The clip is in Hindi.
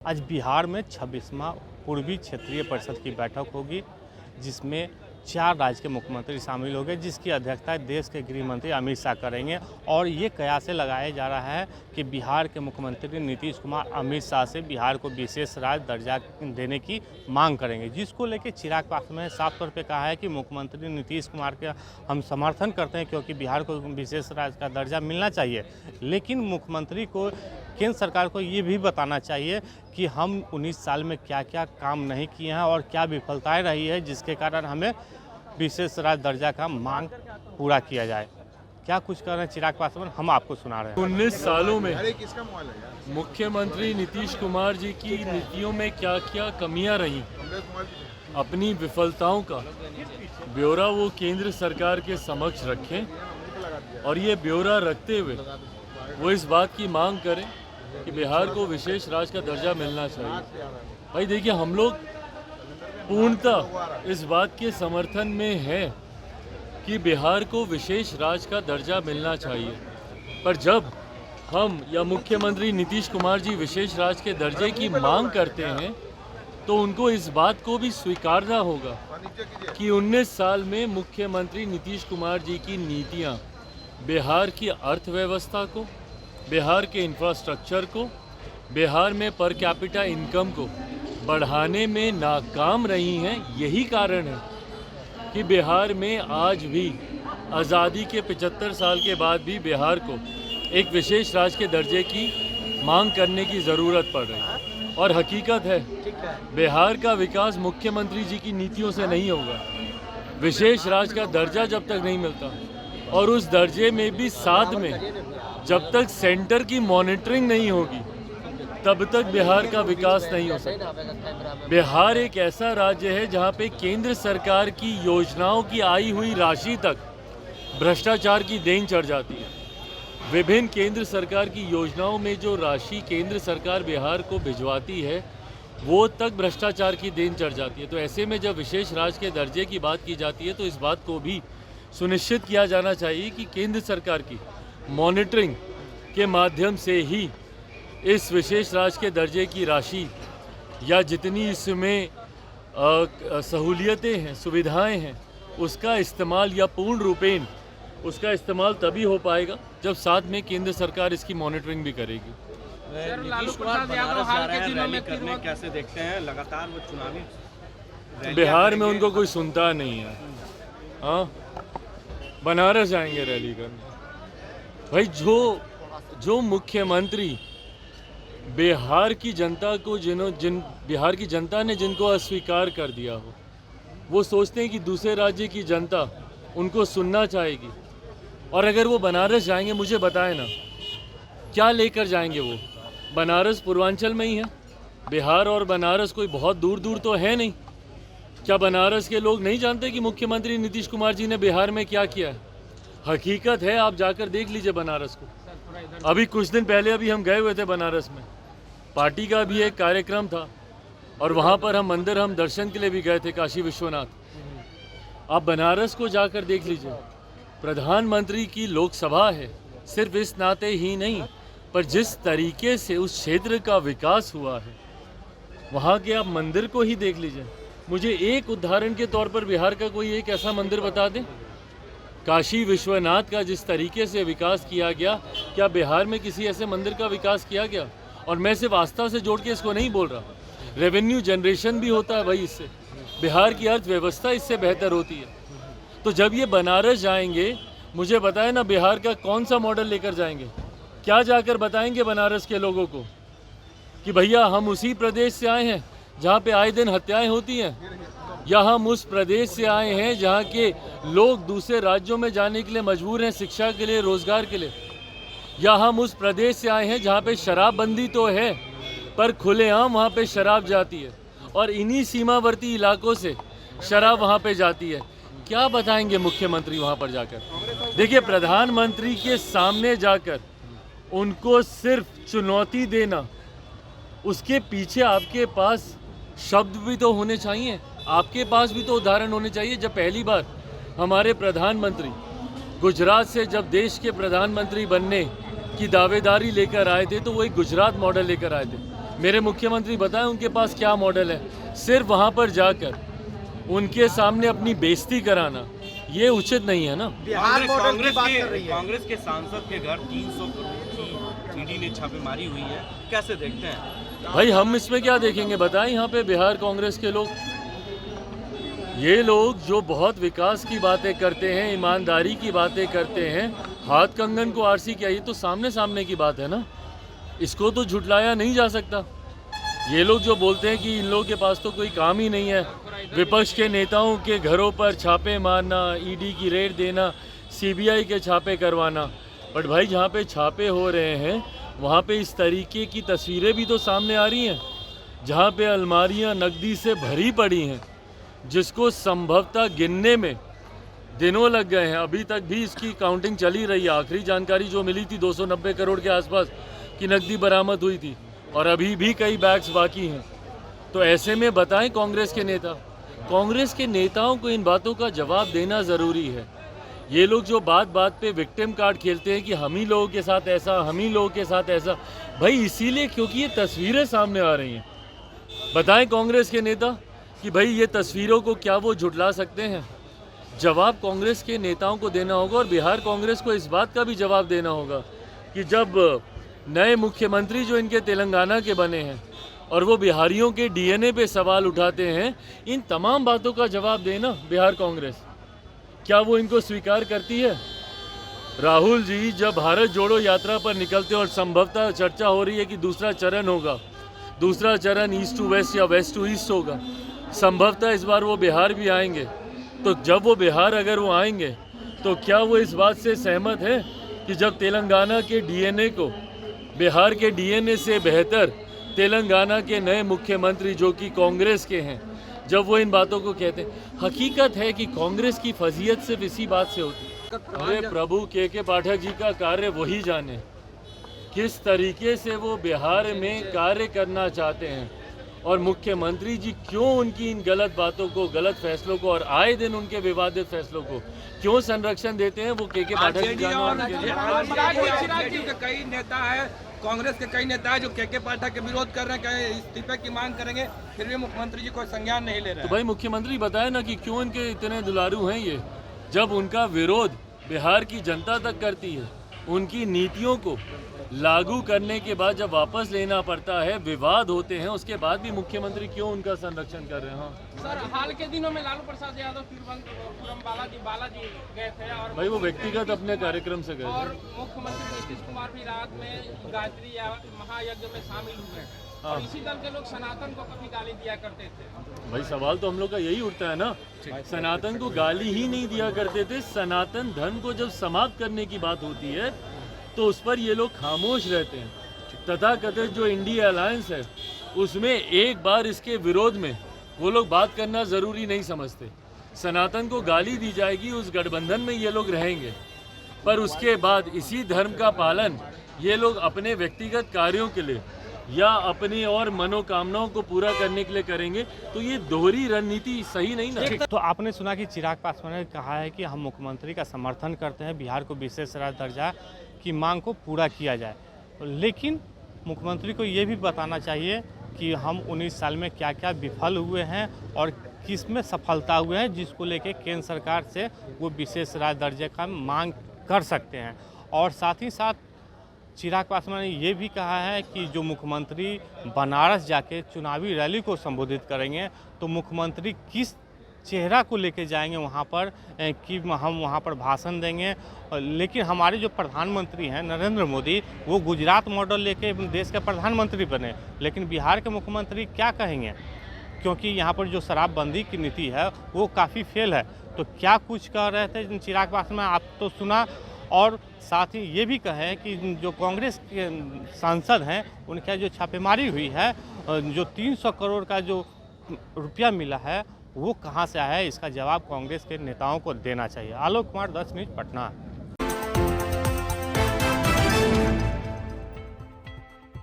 आज बिहार में 26वां पूर्वी क्षेत्रीय परिषद की बैठक होगी, जिसमें 4 राज्य के मुख्यमंत्री शामिल होंगे, जिसकी अध्यक्षता देश के गृह मंत्री अमित शाह करेंगे। और ये कयास लगाया जा रहा है कि बिहार के मुख्यमंत्री नीतीश कुमार अमित शाह से बिहार को विशेष राज्य दर्जा देने की मांग करेंगे, जिसको लेकर चिराग पासवान ने साफ तौर पे कहा है कि मुख्यमंत्री नीतीश कुमार के हम समर्थन करते हैं, क्योंकि बिहार को विशेष राज्य का दर्जा मिलना चाहिए। लेकिन मुख्यमंत्री को केंद्र सरकार को ये भी बताना चाहिए कि हम 19 साल में क्या क्या काम नहीं किए हैं और क्या विफलताएं रही है, जिसके कारण हमें विशेष राज्य दर्जा का मांग पूरा किया जाए। क्या कुछ कर रहे हैं चिराग पासवान, हम आपको सुना रहे हैं। 19 सालों में मुख्यमंत्री नीतीश कुमार जी की नीतियों में क्या क्या कमियां रही, अपनी विफलताओं का ब्यौरा वो केंद्र सरकार के समक्ष रखें और ये ब्यौरा रखते हुए वो इस बात की मांग करें कि बिहार को विशेष राज्य का दर्जा मिलना चाहिए। भाई देखिए, हम लोग पूर्णतः इस बात के समर्थन में है कि बिहार को विशेष राज्य का दर्जा मिलना चाहिए, पर जब हम या मुख्यमंत्री नीतीश कुमार जी विशेष राज्य के दर्जे की मांग करते हैं तो उनको इस बात को भी स्वीकारना होगा कि 19 साल में मुख्यमंत्री नीतीश कुमार जी की नीतियां बिहार की अर्थव्यवस्था को, बिहार के इंफ्रास्ट्रक्चर को, बिहार में पर कैपिटा इनकम को बढ़ाने में नाकाम रही हैं। यही कारण है कि बिहार में आज भी आज़ादी के 75 साल के बाद भी बिहार को एक विशेष राज्य के दर्जे की मांग करने की ज़रूरत पड़ रही है। और हकीकत है, बिहार का विकास मुख्यमंत्री जी की नीतियों से नहीं होगा। विशेष राज्य का दर्जा जब तक नहीं मिलता और उस दर्जे में भी साथ में जब तक सेंटर की मॉनिटरिंग नहीं होगी, तब तक बिहार का विकास नहीं हो सकता। बिहार एक ऐसा राज्य है जहां पे केंद्र सरकार की योजनाओं की आई हुई राशि तक भ्रष्टाचार की देन चढ़ जाती है। विभिन्न केंद्र सरकार की योजनाओं में जो राशि केंद्र सरकार बिहार को भिजवाती है, वो तक भ्रष्टाचार की देन चढ़ जाती है। तो ऐसे में जब विशेष राज्य के दर्जे की बात की जाती है तो इस बात को भी सुनिश्चित किया जाना चाहिए कि केंद्र सरकार की मॉनिटरिंग के माध्यम से ही इस विशेष राज्य के दर्जे की राशि या जितनी इसमें सहूलियतें हैं, सुविधाएं हैं, उसका इस्तेमाल या पूर्ण रूपेण उसका इस्तेमाल तभी हो पाएगा जब साथ में केंद्र सरकार इसकी मॉनिटरिंग भी करेगी। नीतीश कुमार बनारस जा रहे हैं रैली करने, कैसे देखते हैं लगातार वो चुनावी बिहार में उनको कोई सुनता नहीं है। हाँ, बनारस जाएंगे रैली करने। भाई जो मुख्यमंत्री बिहार की जनता को बिहार की जनता ने जिनको अस्वीकार कर दिया हो, वो सोचते हैं कि दूसरे राज्य की जनता उनको सुनना चाहेगी। और अगर वो बनारस जाएंगे, मुझे बताएं ना क्या लेकर जाएंगे। वो बनारस पूर्वांचल में ही है, बिहार और बनारस कोई बहुत दूर दूर तो है नहीं। क्या बनारस के लोग नहीं जानते कि मुख्यमंत्री नीतीश कुमार जी ने बिहार में क्या किया है? हकीकत है, आप जाकर देख लीजिए बनारस को। अभी कुछ दिन पहले हम गए हुए थे बनारस में, पार्टी का भी एक कार्यक्रम था और वहाँ पर हम दर्शन के लिए भी गए थे, काशी विश्वनाथ। आप बनारस को जाकर देख लीजिए। प्रधानमंत्री की लोकसभा है, सिर्फ इस नाते ही नहीं, पर जिस तरीके से उस क्षेत्र का विकास हुआ है, वहाँ के आप मंदिर को ही देख लीजिए। मुझे एक उदाहरण के तौर पर बिहार का कोई एक ऐसा मंदिर बता दें। काशी विश्वनाथ का जिस तरीके से विकास किया गया, क्या बिहार में किसी ऐसे मंदिर का विकास किया गया? और मैं सिर्फ आस्था से जोड़ के इसको नहीं बोल रहा, रेवेन्यू जनरेशन भी होता है भाई इससे, बिहार की अर्थव्यवस्था इससे बेहतर होती है। तो जब ये बनारस जाएंगे, मुझे बताएं ना बिहार का कौन सा मॉडल लेकर जाएंगे? क्या जाकर बताएंगे बनारस के लोगों को कि भैया हम उसी प्रदेश से आए हैं जहाँ पे आए दिन हत्याएं होती हैं, या हम उस प्रदेश से आए हैं जहाँ के लोग दूसरे राज्यों में जाने के लिए मजबूर हैं शिक्षा के लिए, रोजगार के लिए, या हम उस प्रदेश से आए हैं जहाँ पे शराबबंदी तो है पर खुलेआम वहाँ पे शराब जाती है और इन्हीं सीमावर्ती इलाकों से शराब वहाँ पे जाती है। क्या बताएंगे मुख्यमंत्री वहाँ पर जाकर? देखिए, प्रधानमंत्री के सामने जाकर उनको सिर्फ चुनौती देना, उसके पीछे आपके पास शब्द भी तो होने चाहिए, आपके पास भी तो उदाहरण होने चाहिए। जब पहली बार हमारे प्रधानमंत्री गुजरात से जब देश के प्रधानमंत्री बनने की दावेदारी लेकर आए थे, तो वो एक गुजरात मॉडल लेकर आए थे। मेरे मुख्यमंत्री बताएं उनके पास क्या मॉडल है। सिर्फ वहाँ पर जाकर उनके सामने अपनी बेइज्जती कराना ये उचित नहीं है ना। बिहार मॉडल की बात कर रही है। कांग्रेस के सांसद के घर 300 करोड़ की ईडी ने छापेमारी हुई है, कैसे देखते हैं? भाई हम इसमें क्या देखेंगे, बताएं यहाँ पे बिहार कांग्रेस के लोग, ये लोग जो बहुत विकास की बातें करते हैं, ईमानदारी की बातें करते हैं, हाथ कंगन को आरसी किया, ये तो सामने सामने की बात है ना, इसको तो झुटलाया नहीं जा सकता। ये लोग जो बोलते हैं कि इन लोगों के पास तो कोई काम ही नहीं है, विपक्ष के नेताओं के घरों पर छापे मारना, ईडी की रेड देना, सीबीआई के छापे करवाना, बट भाई जहाँ पे छापे हो रहे हैं वहाँ पे इस तरीके की तस्वीरें भी तो सामने आ रही हैं, जहाँ पे अलमारियाँ नकदी से भरी पड़ी हैं, जिसको संभवतः गिनने में दिनों लग गए हैं। अभी तक भी इसकी काउंटिंग चली रही है। आखिरी जानकारी जो मिली थी 290 करोड़ के आसपास की नकदी बरामद हुई थी और अभी भी कई बैग्स बाकी हैं। तो ऐसे में बताएं कांग्रेस के नेताओं को इन बातों का जवाब देना ज़रूरी है। ये लोग जो बात बात पे विक्टिम कार्ड खेलते हैं कि हम ही लोगों के साथ ऐसा, हम ही लोगों के साथ ऐसा, भाई इसीलिए क्योंकि ये तस्वीरें सामने आ रही हैं। बताएं कांग्रेस के नेता कि भाई ये तस्वीरों को क्या वो झुटला सकते हैं। जवाब कांग्रेस के नेताओं को देना होगा और बिहार कांग्रेस को इस बात का भी जवाब देना होगा कि जब नए मुख्यमंत्री जो इनके तेलंगाना के बने हैं और वो बिहारियों के डीएनए पे सवाल उठाते हैं, इन तमाम बातों का जवाब देना बिहार कांग्रेस, क्या वो इनको स्वीकार करती है? राहुल जी जब भारत जोड़ो यात्रा पर निकलते हैं और संभवतः चर्चा हो रही है कि दूसरा चरण होगा, दूसरा चरण ईस्ट टू वेस्ट या वेस्ट टू ईस्ट होगा, संभवतः इस बार वो बिहार भी आएंगे, तो जब वो बिहार अगर वो आएंगे तो क्या वो इस बात से सहमत है कि जब तेलंगाना के डीएनए को बिहार के डीएनए से बेहतर तेलंगाना के नए मुख्यमंत्री जो कि कांग्रेस के हैं, जब वो इन बातों को कहते हैं, हकीकत है कि कांग्रेस की फजीयत सिर्फ इसी बात से होती है। अरे प्रभु के पाठक जी का कार्य वही जाने, किस तरीके से वो बिहार में कार्य करना चाहते हैं और मुख्यमंत्री जी क्यों उनकी इन गलत बातों को, गलत फैसलों को और आए दिन उनके विवादित फैसलों को क्यों संरक्षण देते हैं, वो के पाठक जी के कई नेता है, कांग्रेस के कई नेता है जो के पाठक के विरोध कर रहे हैं, कहीं इस्तीफे की मांग करेंगे, फिर भी मुख्यमंत्री जी कोई संज्ञान नहीं ले रहे। तो भाई मुख्यमंत्री बताए ना कि क्यों इनके इतने दुलारू हैं ये, जब उनका विरोध बिहार की जनता तक करती है, उनकी नीतियों को लागू करने के बाद जब वापस लेना पड़ता है, विवाद होते हैं, उसके बाद भी मुख्यमंत्री क्यों उनका संरक्षण कर रहे हैं? हाँ सर, हाल के दिनों में लालू प्रसाद यादव तिरुवनंतपुरम बालाजी गए थे और भाई वो व्यक्तिगत अपने कार्यक्रम से गए और मुख्यमंत्री नीतीश कुमार भी रात में गायत्री या महायज्ञ में शामिल हुए हैं और इसी दल के लोग सनातन को कभी गाली दिया करते थे। भाई सवाल तो हम लोग का यही उठता है ना, सनातन को गाली ही नहीं दिया करते थे। सनातन धर्म को जब समाप्त करने की बात होती है तो उस पर ये लोग खामोश रहते हैं। तथाकथित जो इंडिया अलायंस है उसमें एक बार इसके विरोध में वो लोग बात करना ज़रूरी नहीं समझते। सनातन को गाली दी जाएगी, उस गठबंधन में ये लोग रहेंगे, पर उसके बाद इसी धर्म का पालन ये लोग अपने व्यक्तिगत कार्यों के लिए या अपनी और मनोकामनाओं को पूरा करने के लिए करेंगे, तो ये दोहरी रणनीति सही नहीं ना। तो आपने सुना कि चिराग पासवान ने कहा है कि हम मुख्यमंत्री का समर्थन करते हैं, बिहार को विशेष राज्य दर्जा की मांग को पूरा किया जाए, लेकिन मुख्यमंत्री को ये भी बताना चाहिए कि हम 19 साल में क्या क्या विफल हुए हैं और किस में सफलता हुए हैं, जिसको लेके केंद्र सरकार से वो विशेष राज्य दर्जे का मांग कर सकते हैं। और साथ ही साथ चिराग पासवान ने ये भी कहा है कि जो मुख्यमंत्री बनारस जाके चुनावी रैली को संबोधित करेंगे तो मुख्यमंत्री किस चेहरा को लेके जाएंगे वहाँ पर कि हम वहाँ पर भाषण देंगे। लेकिन हमारे जो प्रधानमंत्री हैं नरेंद्र मोदी, वो गुजरात मॉडल लेके देश के प्रधानमंत्री बने, लेकिन बिहार के मुख्यमंत्री क्या कहेंगे, क्योंकि यहाँ पर जो शराबबंदी की नीति है वो काफ़ी फेल है। तो क्या कुछ कह रहे थे चिराग पासवान, आप तो सुना, और साथ ही ये भी कहें कि जो कांग्रेस के सांसद हैं उनका जो छापेमारी हुई है, जो 300 करोड़ का जो रुपया मिला है वो कहाँ से आया है, इसका जवाब कांग्रेस के नेताओं को देना चाहिए। आलोक कुमार, 10 न्यूज़, पटना।